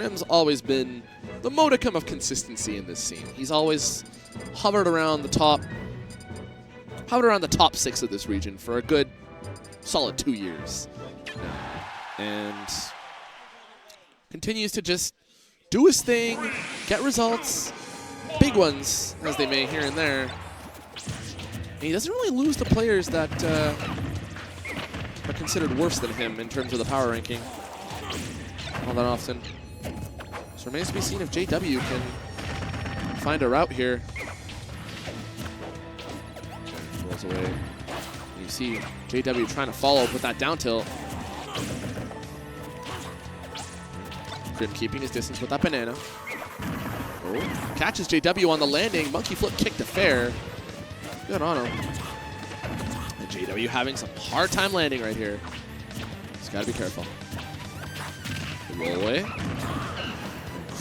Chrim's always been the modicum of consistency in this scene. He's always hovered around the top 6 of this region for a good solid 2 years now. And continues to just do his thing, get results, big ones as they may here and there. And he doesn't really lose to players that are considered worse than him in terms of the power ranking all that often. So it remains to be seen if JW can find a route here. Rolls away. And you see JW trying to follow up with that down tilt. Chrim keeping his distance with that banana. Oh, catches JW on the landing. Monkey flip kick to fair. Good on him. And JW having some hard time landing right here. He's got to be careful. Roll away.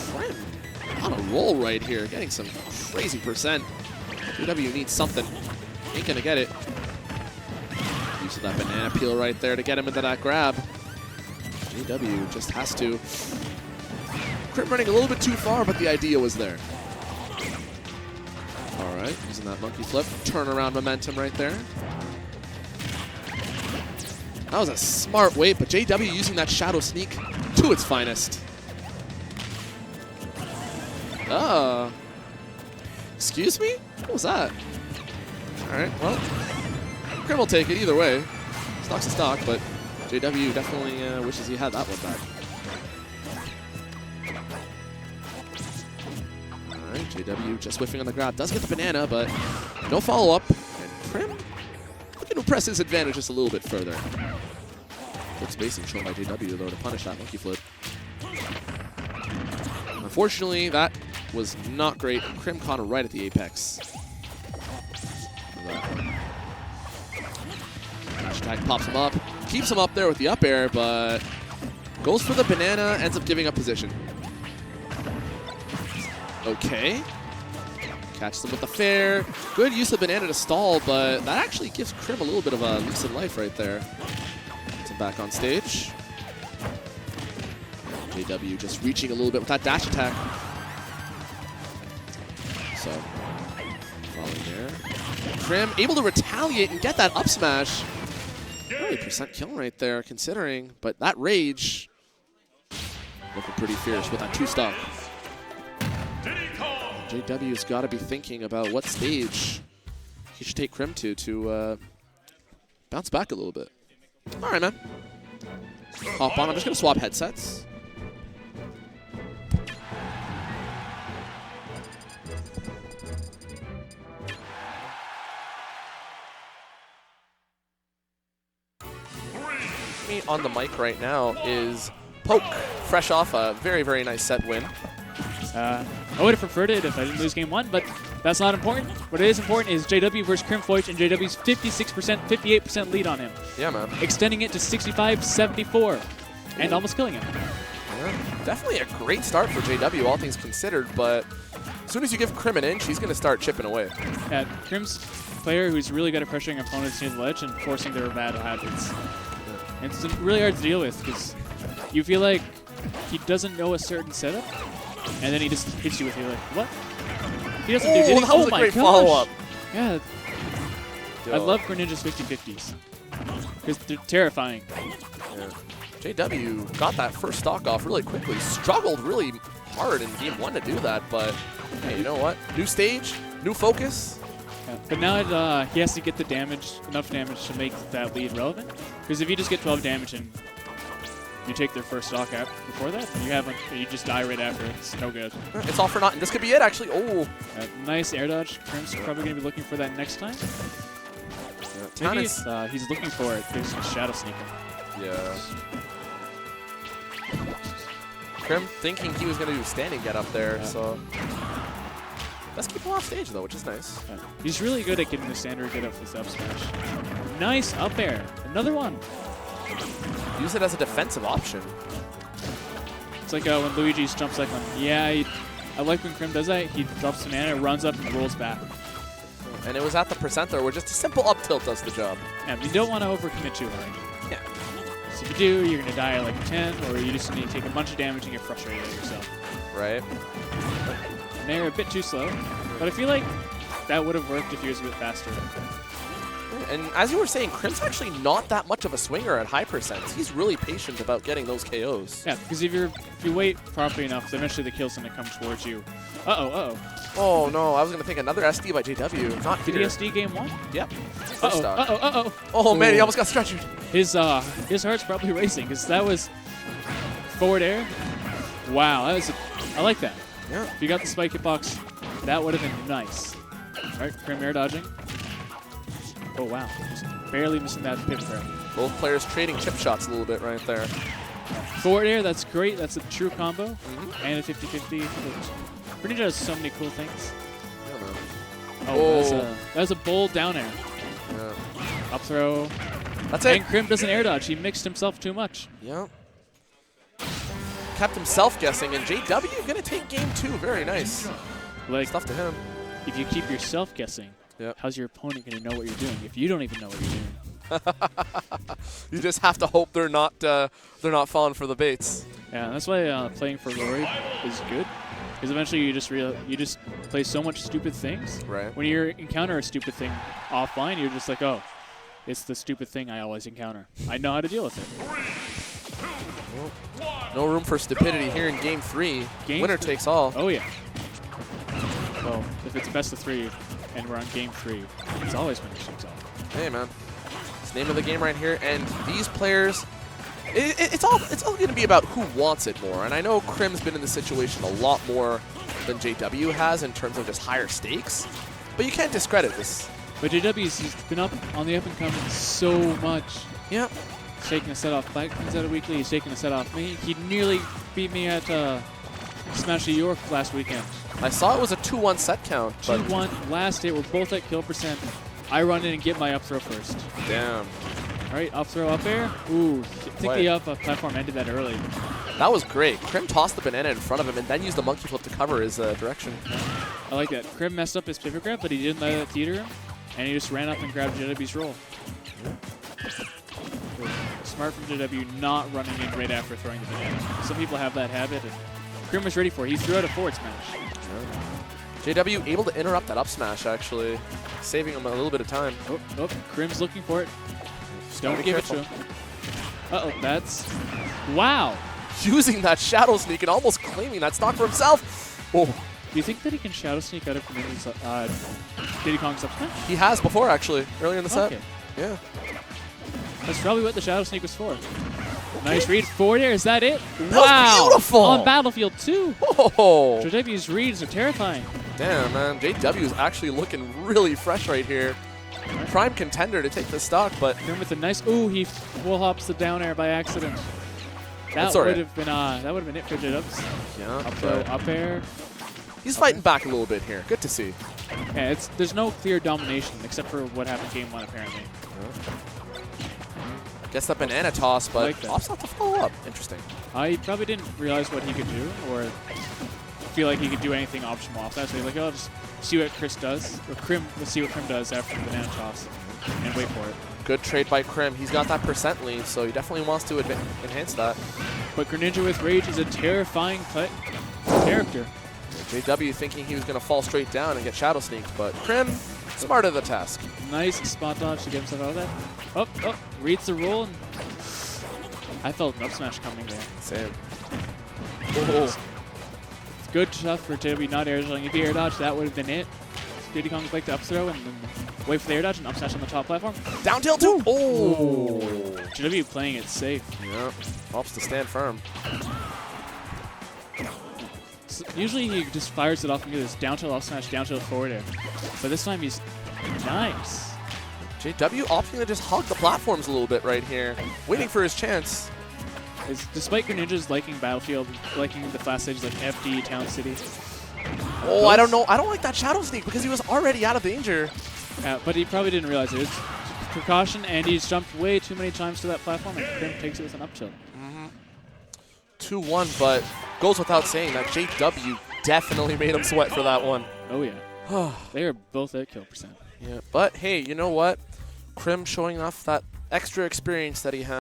Chrim on a roll right here, getting some crazy percent. JW needs something. Ain't gonna get it. Use of that banana peel right there to get him into that grab. JW just has to. Chrim running a little bit too far, but the idea was there. All right, using that monkey flip. Turnaround momentum right there. That was a smart wait, but JW using that shadow sneak to its finest. Excuse me? What was that? All right, well, Chrim will take it either way. Stock's a stock, but JW definitely wishes he had that one back. All right, JW just whiffing on the grab. Does get the banana, but no follow-up. And Chrim looking to press his advantage just a little bit further. Good spacing shown by JW, though, to punish that monkey flip. Unfortunately, that was not great. Chrim caught him right at the apex. Dash attack pops him up, keeps him up there with the up air, but goes for the banana, ends up giving up position. Okay. Catches him with the fair. Good use of banana to stall, but that actually gives Chrim a little bit of a lease in life right there. Gets him back on stage. JW just reaching a little bit with that dash attack. So, following there. Chrim able to retaliate and get that up smash. 30% kill right there, considering, but that rage looking pretty fierce with that 2-stock. JW's got to be thinking about what stage he should take Chrim to bounce back a little bit. All right, man. Hop on. I'm just going to swap headsets. Me on the mic right now is Poke, fresh off a very, very nice set win. I would have preferred it if I didn't lose game 1, but that's not important. What is important is JW versus Chrim Foish and JW's 56%, 58% lead on him. Yeah, man. Extending it to 65-74 and almost killing him. Yeah, definitely a great start for JW, all things considered, but as soon as you give Chrim an inch, he's going to start chipping away. Yeah, Chrim's player who's really good at pressuring opponents near the ledge and forcing their bad habits. And it's really hard to deal with because you feel like he doesn't know a certain setup, and then he just hits you with it. You're like, what? He doesn't do Diddy. That was a great follow-up. Yeah. I love Greninja's 50-50s because they're terrifying. Yeah. JW got that first stock off really quickly. Struggled really hard in game 1 to do that, but hey, you know what? New stage, new focus. Yeah, but now he has to get the damage, enough damage to make that lead relevant. Because if you just get 12 damage and you take their first stock out before that, you just die right after. It's no good. It's all for naught. And this could be it, actually. Oh, nice air dodge. Chrim's probably going to be looking for that next time. Yeah, maybe he's looking for it. There's a shadow sneaker. Yeah. Chrim thinking he was going to do standing get up there, so. Let's keep him off stage, though, which is nice. Yeah. He's really good at getting the standard get up with this up smash. Nice up air. Another one. Use it as a defensive option. It's like when Luigi jumps like one. Yeah, I like when Chrim does that. He drops the mana, runs up, and rolls back. And it was at the percent there where just a simple up tilt does the job. Yeah, you don't want to overcommit too hard. Yeah. Because if you do, you're going to die at like 10, or you just need to take a bunch of damage and get frustrated at yourself. Right. And they're a bit too slow, but I feel like that would have worked if he was a bit faster. And as you were saying, Chrim's actually not that much of a swinger at high percents. He's really patient about getting those KOs. Yeah, because if you wait properly enough, eventually the kill's going to come towards you. Uh-oh. Oh, no. I was going to think another SD by JW. Not Did here. he SD game 1? Yep. Uh-oh. Oh, man. He almost got stretched. His heart's probably racing, because that was forward air. Wow, I like that. Yeah. If you got the spike hitbox, that would have been nice. All right, Chrim air dodging. Oh, wow. Just barely missing that pip there. Both players trading chip shots a little bit right there. Forward air, that's great. That's a true combo. And a 50-50. Greninja does so many cool things. Oh, that's a bold down air. Yeah. Up throw. That's it. And Chrim doesn't air dodge. He mixed himself too much. Yeah. Kept himself guessing, and JW going to take game 2. Very nice. Like, stuff to him. If you keep yourself guessing, how's your opponent going to know what you're doing if you don't even know what you're doing? You just have to hope they're not falling for the baits. Yeah, that's why playing for Rory is good. Because eventually you just play so much stupid things. Right. When you encounter a stupid thing offline, you're just like, oh, it's the stupid thing I always encounter. I know how to deal with it. No room for stupidity here in game 3. Winner takes all. Oh yeah. Well, if it's best of 3 and we're on game 3, it's always winner takes all. Hey man, it's the name of the game right here. And these players, it's all going to be about who wants it more. And I know Chrim's been in this situation a lot more than JW has in terms of just higher stakes, but you can't discredit this. But JW's been up on the up and coming so much. Yep. He's taking a set off Vikings at a weekly. He's taking a set off me. He nearly beat me at Smash New York last weekend. I saw it was a 2-1 set count. 2-1 last hit. We're both at kill percent. I run in and get my up throw first. Damn. All right, up throw up air. Ooh, I think the up platform ended that early. That was great. Chrim tossed the banana in front of him and then used the monkey flip to cover his direction. I like that. Chrim messed up his pivot grab, but he didn't let it theater him, and he just ran up and grabbed JW's roll. Smart from JW not running in right after throwing the banana. Some people have that habit, and Chrim was ready for it. He threw out a forward smash. JW able to interrupt that up smash, actually, saving him a little bit of time. Oh, Chrim's looking for it. Don't give it to him. Uh-oh, that's... Wow! Using that Shadow Sneak and almost claiming that stock for himself. Oh. Do you think that he can Shadow Sneak out of Diddy Kong's up smash? He has before, actually, earlier in the set. Okay. Yeah. That's probably what the Shadow Sneak was for. Nice read forward air. Is that it? That was beautiful! On Battlefield 2. Oh. JW's reads are terrifying. Damn, man. JW is actually looking really fresh right here. Prime contender to take the stock, but... Chrim with a nice... Ooh, he wall hops the down air by accident. That would have been it for JW's. Yeah. Up throw, up air. He's fighting back a little bit here. Good to see. Yeah, there's no clear domination except for what happened game 1 apparently. Gets that banana toss, but opts not to follow up. Interesting. I probably didn't realize what he could do, or feel like he could do anything optional off that. So he's like, oh, I'll just see what Chris does, or Chrim. Let's see what Chrim does after the banana toss, and wait for it. Good trade by Chrim. He's got that percent lead, so he definitely wants to enhance that. But Greninja with Rage is a terrifying character. JW thinking he was going to fall straight down and get Shadow Sneaked, but Chrim, smart of the task. Nice spot dodge to get himself out of that. Oh, reads the roll, and I felt an up smash coming there. Same. It's good stuff for JW not air dodging. If he air dodge, that would have been it. Diddy Kong's like the up throw and then wait for the air dodge and up smash on the top platform. Down tilt too. Oh. JW playing it safe. Yeah. Helps to stand firm. So usually he just fires it off and goes down tilt up smash, down tilt forward air. But this time he's nice. JW opting to just hug the platforms a little bit right here, waiting for his chance. Despite Greninja's liking Battlefield, liking the fast stages like FD, Town City. Oh, I don't know. I don't like that Shadow Sneak because he was already out of danger. But he probably didn't realize it. It's precaution, and he's jumped way too many times to that platform, and Chrim takes it with an up tilt. 2-1, but goes without saying that JW definitely made him sweat for that one. Oh, yeah. They are both at kill percent. Yeah, but hey, you know what? Chrim showing off that extra experience that he has.